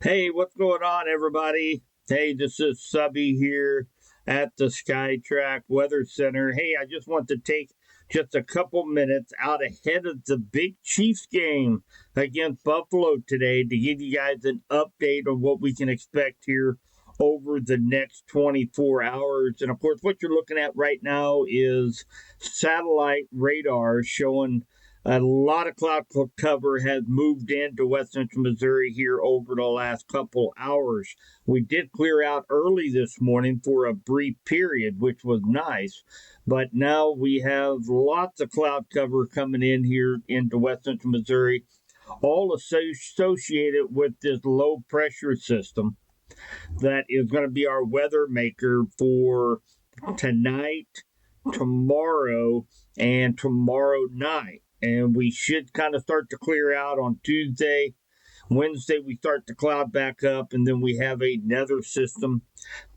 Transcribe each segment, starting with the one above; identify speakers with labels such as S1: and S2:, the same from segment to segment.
S1: Hey, what's going on, everybody? Hey, this is Subby here at the SkyTrack Weather Center. Hey, I just want to take just a couple minutes out ahead of the big Chiefs game against Buffalo today to give you guys an update on what we can expect here over the next 24 hours. And of course, what you're looking at right now is satellite radar showing a lot of cloud cover has moved into west central Missouri here over the last couple hours. We did clear out early this morning for a brief period, which was nice, but now we have lots of cloud cover coming in here into west central Missouri, all associated with this low pressure system that is going to be our weather maker for tonight, tomorrow, and tomorrow night. And we should kind of start to clear out on Tuesday. Wednesday, we start to cloud back up, and then we have another system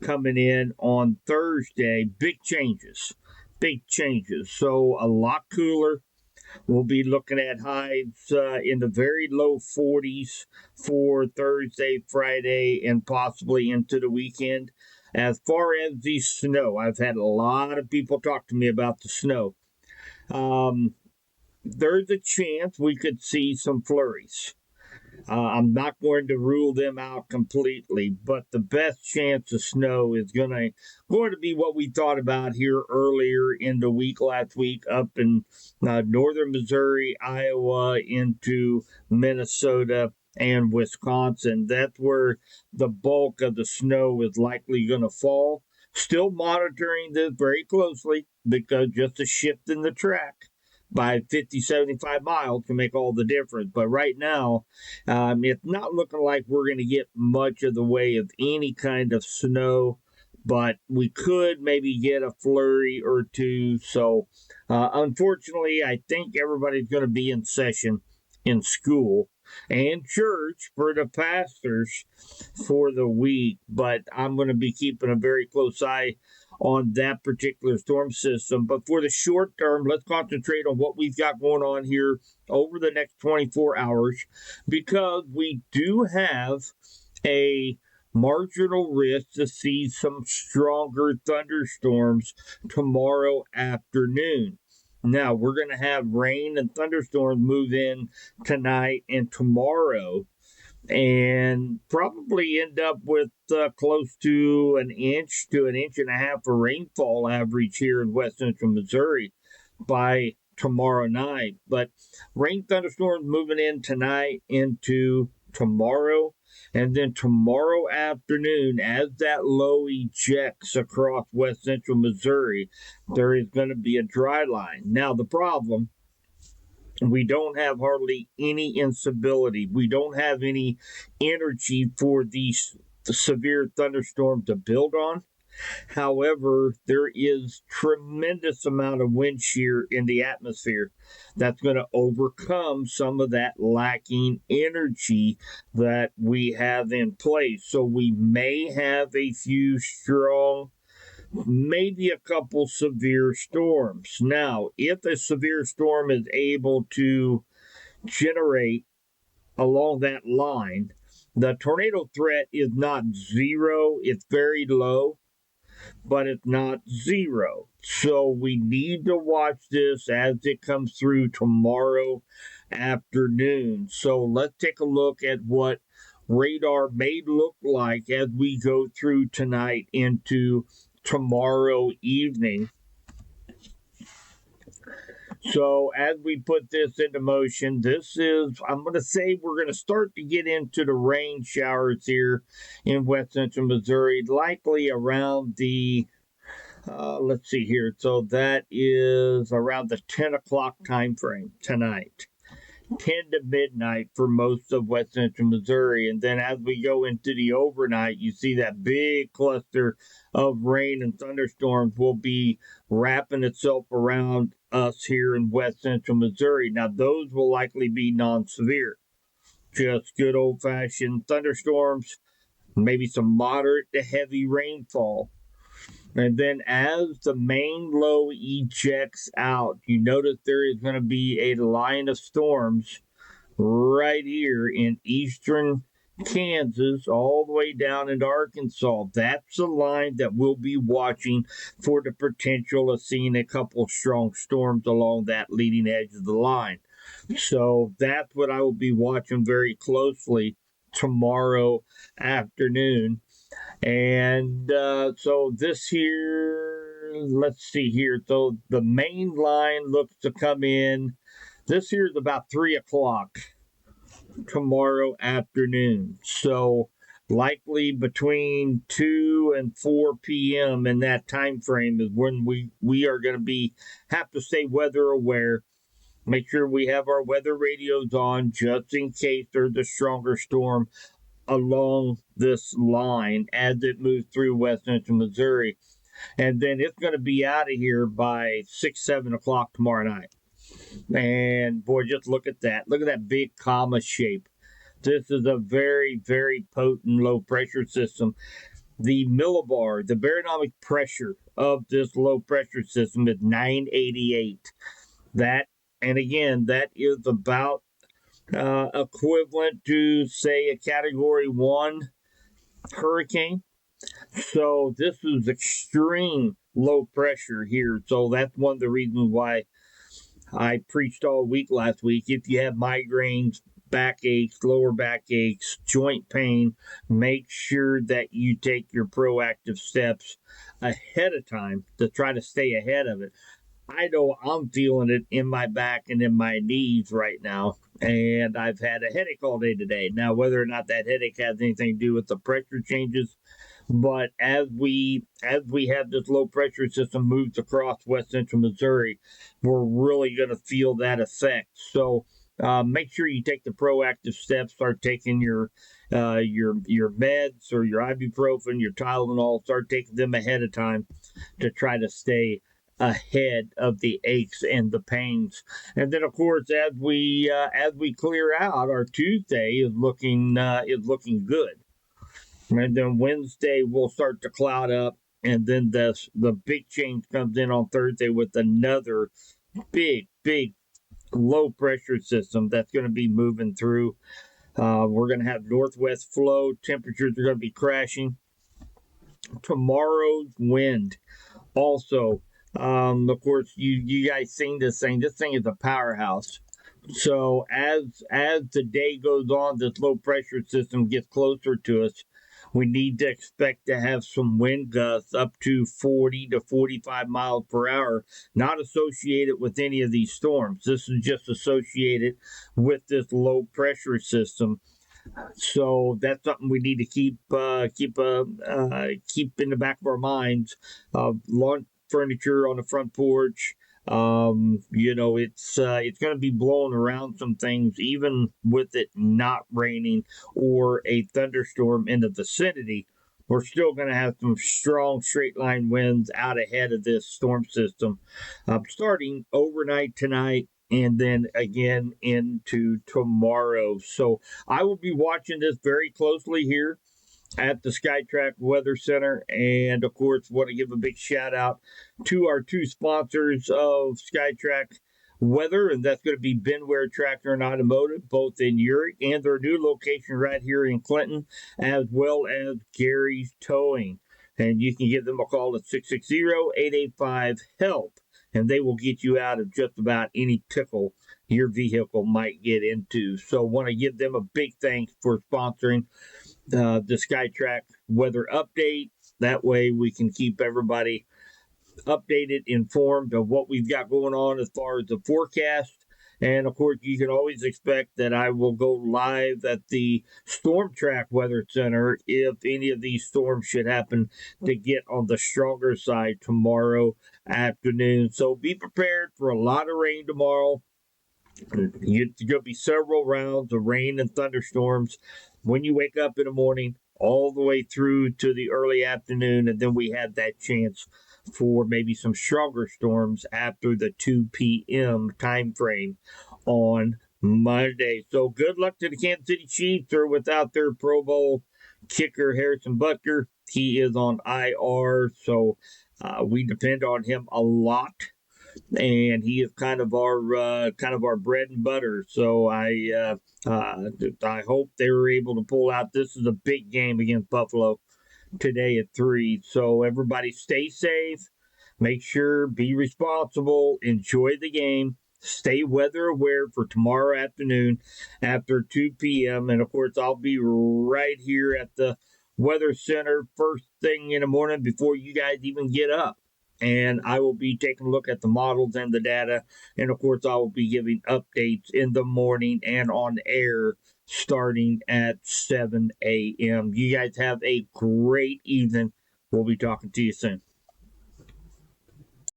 S1: coming in on Thursday. Big changes. Big changes. So a lot cooler. We'll be looking at highs in the very low 40s for Thursday, Friday, and possibly into the weekend. As far as the snow, I've had a lot of people talk to me about the snow. Um, there's a chance we could see some flurries. I'm not going to rule them out completely, but the best chance of snow is going to be what we thought about here earlier in the week last week up in northern Missouri, Iowa, into Minnesota and Wisconsin. That's where the bulk of the snow is likely going to fall. Still monitoring this very closely because just a shift in the track by 50, 75 miles can make all the difference. But right now, it's not looking like we're going to get much of the way of any kind of snow, but we could maybe get a flurry or two. So, unfortunately, I think everybody's going to be in session in school and church for the pastors for the week, but I'm going to be keeping a very close eye on that particular storm system. But for the short term, let's concentrate on what we've got going on here over the next 24 hours because we do have a marginal risk to see some stronger thunderstorms tomorrow afternoon. Now, we're going to have rain and thunderstorms move in tonight and tomorrow and probably end up with close to an inch to an inch and a half of rainfall average here in west central Missouri by tomorrow night. But rain thunderstorms moving in tonight into tomorrow. And then tomorrow afternoon, as that low ejects across west central Missouri, there is going to be a dry line. Now, the problem, we don't have hardly any instability. We don't have any energy for these severe thunderstorms to build on. However, there is tremendous amount of wind shear in the atmosphere that's going to overcome some of that lacking energy that we have in place. So we may have a few strong, maybe a couple severe storms. Now, if a severe storm is able to generate along that line, the tornado threat is not zero, it's very low, but it's not zero. So we need to watch this as it comes through tomorrow afternoon. So let's take a look at what radar may look like as we go through tonight into tomorrow evening. So as we put this into motion, I'm going to say we're going to start to get into the rain showers here in west central Missouri, likely around the, let's see here. So that is around the 10 o'clock time frame tonight. 10 to midnight for most of west central Missouri. And then as we go into the overnight, you see that big cluster of rain and thunderstorms will be wrapping itself around us here in west central Missouri. Now, those will likely be non severe, just good old fashioned thunderstorms, maybe some moderate to heavy rainfall. And then as the main low ejects out, you notice there is going to be a line of storms right here in eastern Kansas, all the way down into Arkansas. That's the line that we'll be watching for the potential of seeing a couple strong storms along that leading edge of the line. So that's what I will be watching very closely tomorrow afternoon. And so this here, let's see here. So the main line looks to come in. This here is about 3 o'clock tomorrow afternoon. So likely between 2 and 4 p.m. in that time frame is when we are going to have to stay weather aware. Make sure we have our weather radios on just in case there's a stronger storm along this line as it moves through West Central Missouri. And then it's going to be out of here by 6, 7 o'clock tomorrow night. And boy, just look at that. Look at that big comma shape. This is a very, very potent low pressure system. The millibar, the barometric pressure of this low pressure system is 988. That, and again, that is about equivalent to, say, a Category 1 hurricane. So this is extreme low pressure here. So that's one of the reasons why I preached all week last week. If you have migraines, backaches, lower backaches, joint pain, make sure that you take your proactive steps ahead of time to try to stay ahead of it. I know I'm feeling it in my back and in my knees right now, and I've had a headache all day today. Now, whether or not that headache has anything to do with the pressure changes, but as we have this low pressure system moves across West Central Missouri, we're really going to feel that effect. So make sure you take the proactive steps. Start taking your meds or your ibuprofen, your Tylenol. Start taking them ahead of time to try to stay ahead of the aches and the pains. And then, of course, as we clear out, our Tuesday is looking good. And then Wednesday we'll start to cloud up, and then the big change comes in on Thursday with another big low pressure system that's going to be moving through. We're going to have northwest flow. Temperatures are going to be crashing. Tomorrow's wind also. Of course, you guys seen this thing. This thing is a powerhouse. So as the day goes on, this low pressure system gets closer to us. We need to expect to have some wind gusts up to 40 to 45 miles per hour, not associated with any of these storms. This is just associated with this low pressure system. So that's something we need to keep in the back of our minds. Lawn furniture on the front porch. It's going to be blowing around some things, even with it not raining or a thunderstorm in the vicinity. We're still going to have some strong straight line winds out ahead of this storm system, starting overnight tonight and then again into tomorrow. So I will be watching this very closely here at the SkyTrack Weather Center. And of course, want to give a big shout out to our two sponsors of SkyTrack Weather, and that's going to be Benware Tractor and Automotive, both in Urick, and their new location right here in Clinton, as well as Gary's Towing. And you can give them a call at 660-885-HELP, and they will get you out of just about any pickle your vehicle might get into. So want to give them a big thanks for sponsoring the SkyTrack weather update. That way we can keep everybody updated, informed of what we've got going on as far as the forecast. And of course, you can always expect that I will go live at the StormTrack Weather Center if any of these storms should happen to get on the stronger side tomorrow afternoon. So be prepared for a lot of rain tomorrow. It's going to be several rounds of rain and thunderstorms when you wake up in the morning, all the way through to the early afternoon. And then we have that chance for maybe some stronger storms after the 2 p.m. time frame on Monday. So good luck to the Kansas City Chiefs. They're without their Pro Bowl kicker, Harrison Butker. He is on IR, so we depend on him a lot. and he is kind of our bread and butter. So I hope they were able to pull out. This is a big game against Buffalo today at 3. So everybody stay safe. Make sure, be responsible, enjoy the game, stay weather aware for tomorrow afternoon after 2 p.m. And of course, I'll be right here at the Weather Center first thing in the morning before you guys even get up. And I will be taking a look at the models and the data. And of course, I will be giving updates in the morning and on air starting at 7 a.m. You guys have a great evening. We'll be talking to you soon.